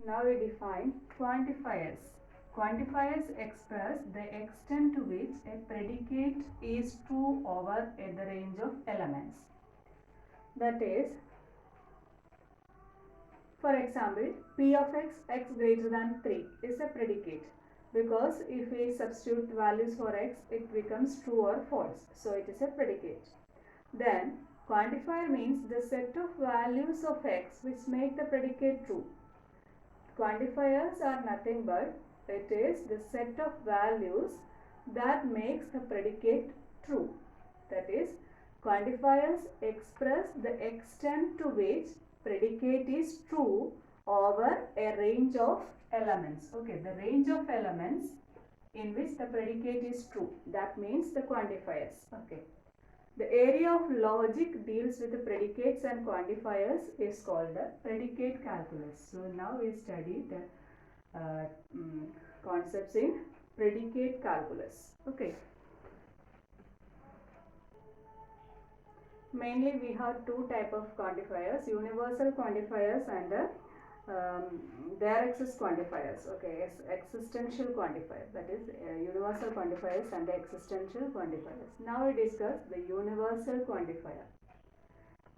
Now we define quantifiers. Quantifiers express the extent to which a predicate is true over the range of elements. That is, for example, p of x greater than 3 is a predicate because if we substitute values for x, it becomes true or false. So it is a predicate. Then quantifier means the set of values of x which make the predicate true. Quantifiers are nothing but it is the set of values that makes the predicate true. That is, quantifiers express the extent to which predicate is true over a range of elements. Okay, the range of elements in which the predicate is true. That means the quantifiers. Okay. The area of logic deals with the predicates and quantifiers is called the predicate calculus. So now we study the concepts in predicate calculus. Okay. Mainly we have two type of quantifiers, universal quantifiers and direct access quantifiers. Okay, existential quantifiers, that is universal quantifiers and existential quantifiers. Now we discuss the universal quantifier.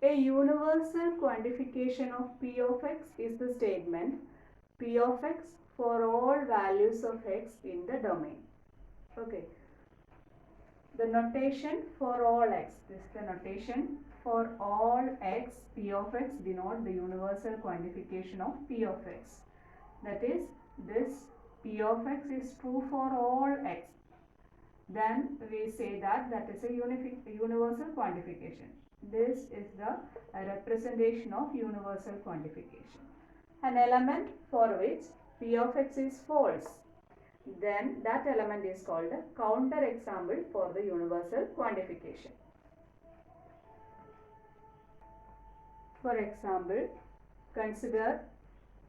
A universal quantification of p of x is the statement p of x for all values of x in the domain. Okay. The notation for all x, this is the notation for all x, p of x denote the universal quantification of p of x. That is, this p of x is true for all x. Then we say that that is a universal quantification. This is the representation of universal quantification. An element for which p of x is false, then that element is called a counter example for the universal quantification. For example, consider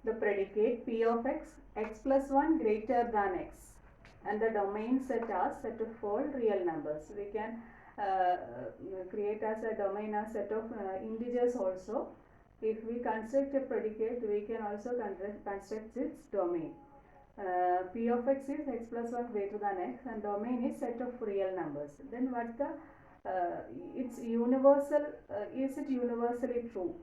the predicate p of x, x plus 1 greater than x, and the domain set are set of all real numbers. We can create as a domain a set of integers also. If we construct a predicate, we can also construct its domain. P of x is x plus 1 greater than x and domain is set of real numbers. Then what's the it's universal, is it universally true?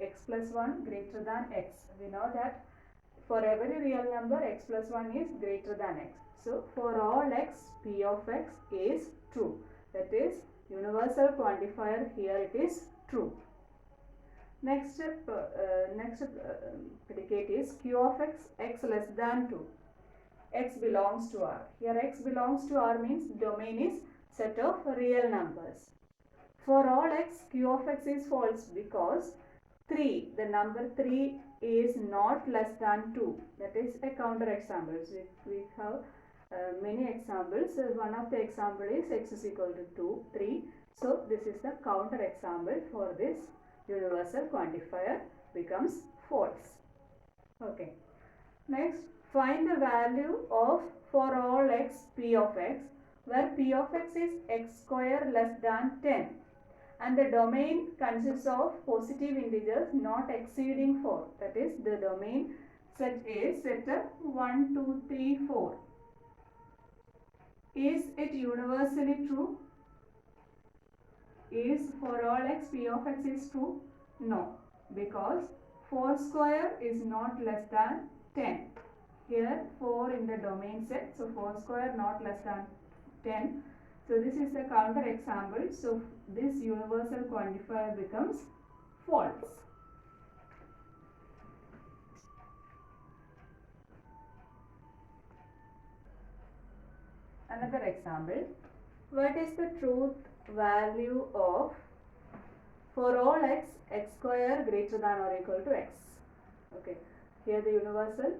X plus 1 greater than x. We know that for every real number x plus 1 is greater than x. So for all x, p of x is true. That is universal quantifier, here it is true. Next predicate is q of x, x less than 2. X belongs to R. Here x belongs to R means domain is set of real numbers. For all x, q of x is false because 3, the number 3 is not less than 2. That is a counter example. So we have many examples. One of the example is x is equal to 2, 3. So this is the counter example for this universal quantifier becomes false. Okay. Next, find the value of for all x p of x where p of x is x square less than 10 and the domain consists of positive integers not exceeding 4. That is, the domain set is set of 1, 2, 3, 4. Is it universally true? Is for all x p of x is true? No, because 4 square is not less than 10. Here 4 in the domain set, so 4 square not less than 10. So this is the counter example. So this universal quantifier becomes false. Another example. What is the truth value of for all x, x square greater than or equal to x? Okay. Here the universal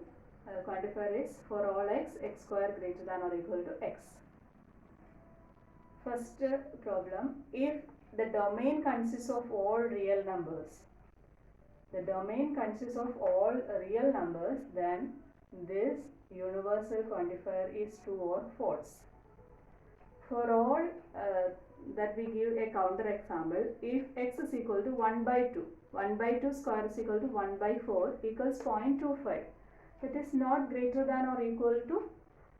quantifier is for all x, x square greater than or equal to x. First problem, if the domain consists of all real numbers, the domain consists of all real numbers, then this universal quantifier is true or false. For all that we give a counter example, if x is equal to 1 by 2, 1 by 2 square is equal to 1 by 4 equals 0.25. That is not greater than or equal to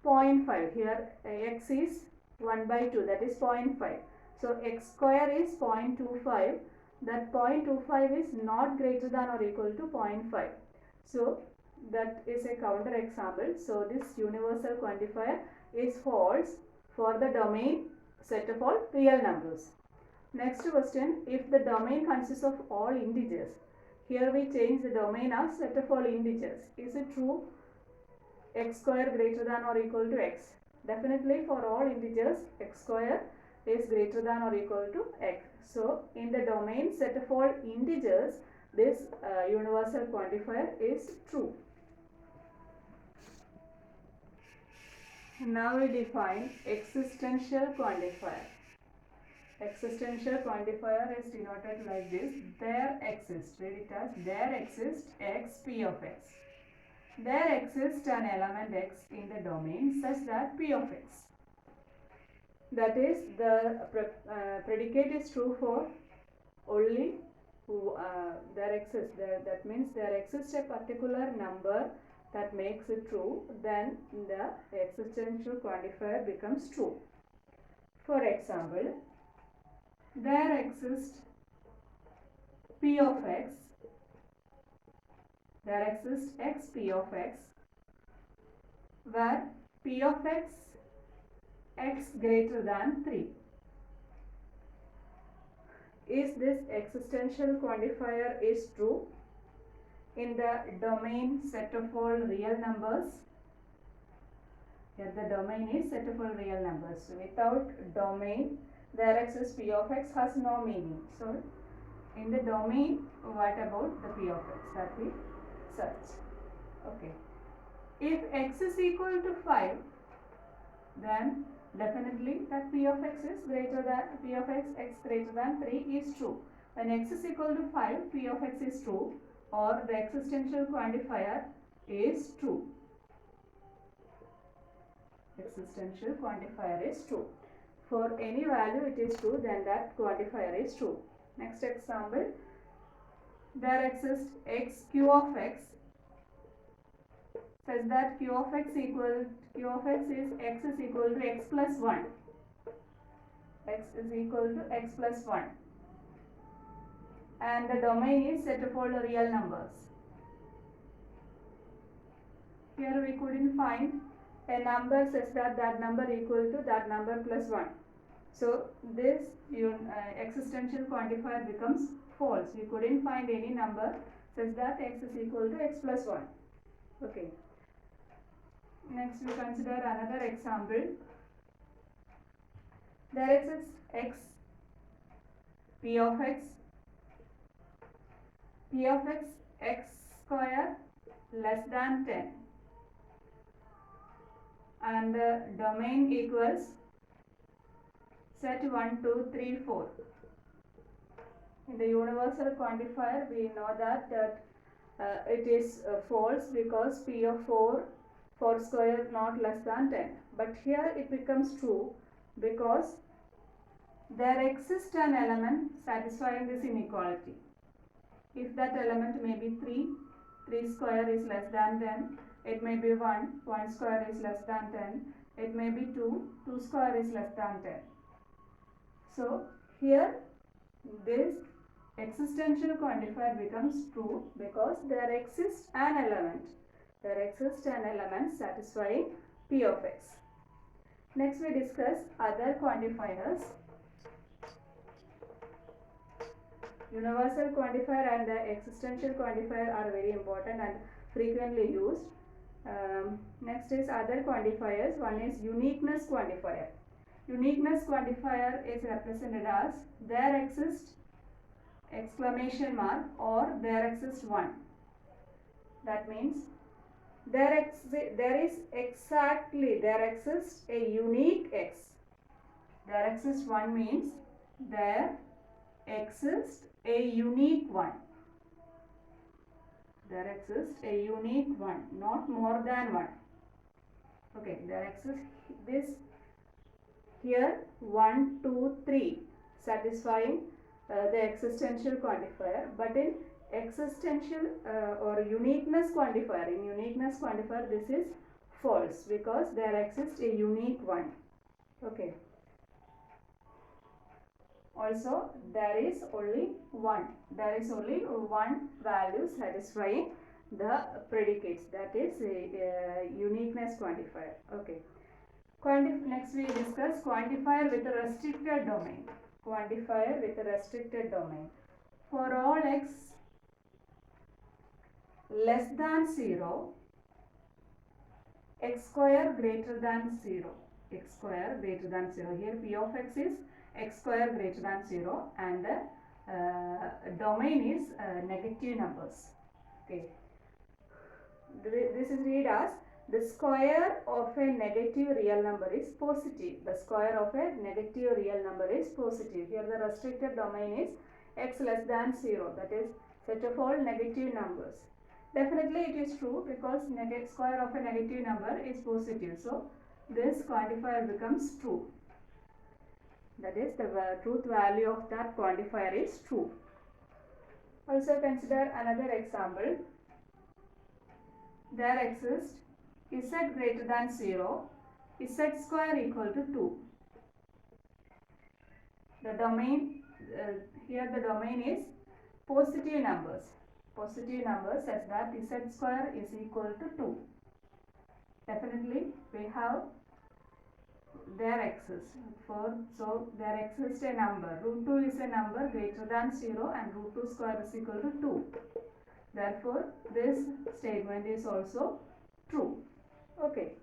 0.5. Here x is 1 by 2, that is 0.5. So x square is 0.25. That 0.25 is not greater than or equal to 0.5. So that is a counter example. So this universal quantifier is false for the domain set of all real numbers. Next question, if the domain consists of all integers, here we change the domain as set of all integers. Is it true? X square greater than or equal to x. Definitely for all integers, x square is greater than or equal to x. So in the domain set of all integers, this universal quantifier is true. Now we define existential quantifier. Existential quantifier is denoted like this. There exists, read it as there exists x p of x. There exists an element x in the domain such that p of x. That is, the predicate is true for only there exists. That means there exists a particular number that makes it true. Then the existential quantifier becomes true. For example, there exists p of x. There exists x p of x, where p of x greater than 3. Is this existential quantifier is true in the domain set of all real numbers? Here the domain is set of all real numbers. So without domain, there exists p of x has no meaning. So in the domain, what about the p of x that we search? Okay. If x is equal to 5, then definitely that p of x is greater than p of x greater than 3 is true. When x is equal to 5, p of x is true, or the existential quantifier is true. Existential quantifier is true. For any value it is true, then that quantifier is true. Next example, there exists x q of x such that q of x is x is equal to x plus 1. X is equal to x plus 1. And the domain is set of all real numbers. Here we couldn't find a number such that that number equal to that number plus 1. So this existential quantifier becomes false. We couldn't find any number such that x is equal to x plus 1. Okay. Next we consider another example. There exists x p of x x square less than 10, and the domain equals set 1, 2, 3, 4. In the universal quantifier, we know that it is false because p of 4 square not less than 10. But here it becomes true because there exists an element satisfying this inequality. If that element may be 3 square is less than 10. It may be 1 square is less than 10. It may be 2 square is less than 10. So here this existential quantifier becomes true because there exists an element. There exists an element satisfying p of x. Next we discuss other quantifiers. Universal quantifier and the existential quantifier are very important and frequently used. Next is other quantifiers. One is uniqueness quantifier. Uniqueness quantifier is represented as there exists exclamation mark or there exists 1. That means there exists a unique x. There exists 1 means there exists a unique 1. There exists a unique 1, not more than 1. Okay, there exists this here 1, 2, 3 satisfying the existential quantifier, but in existential or uniqueness quantifier, this is false because there exists a unique one. Okay. Also, there is only one value satisfying the predicates, that is a uniqueness quantifier. Okay. Next we discuss quantifier with a restricted domain. Quantifier with a restricted domain. For all x less than 0, x square greater than 0. X square greater than 0. Here p of x is x square greater than 0 and the domain is negative numbers. Okay. This is read as the square of a negative real number is positive. The square of a negative real number is positive. Here the restricted domain is x less than 0, that is set of all negative numbers. Definitely it is true because square of a negative number is positive. So this quantifier becomes true. That is the truth value of that quantifier is true. Also consider another example. There exists z greater than 0, z square equal to 2. The domain, here the domain is positive numbers such that z square is equal to 2. Definitely we have there exists. So there exists a number. Root 2 is a number greater than 0 and root 2 square is equal to 2. Therefore, this statement is also true. Okay.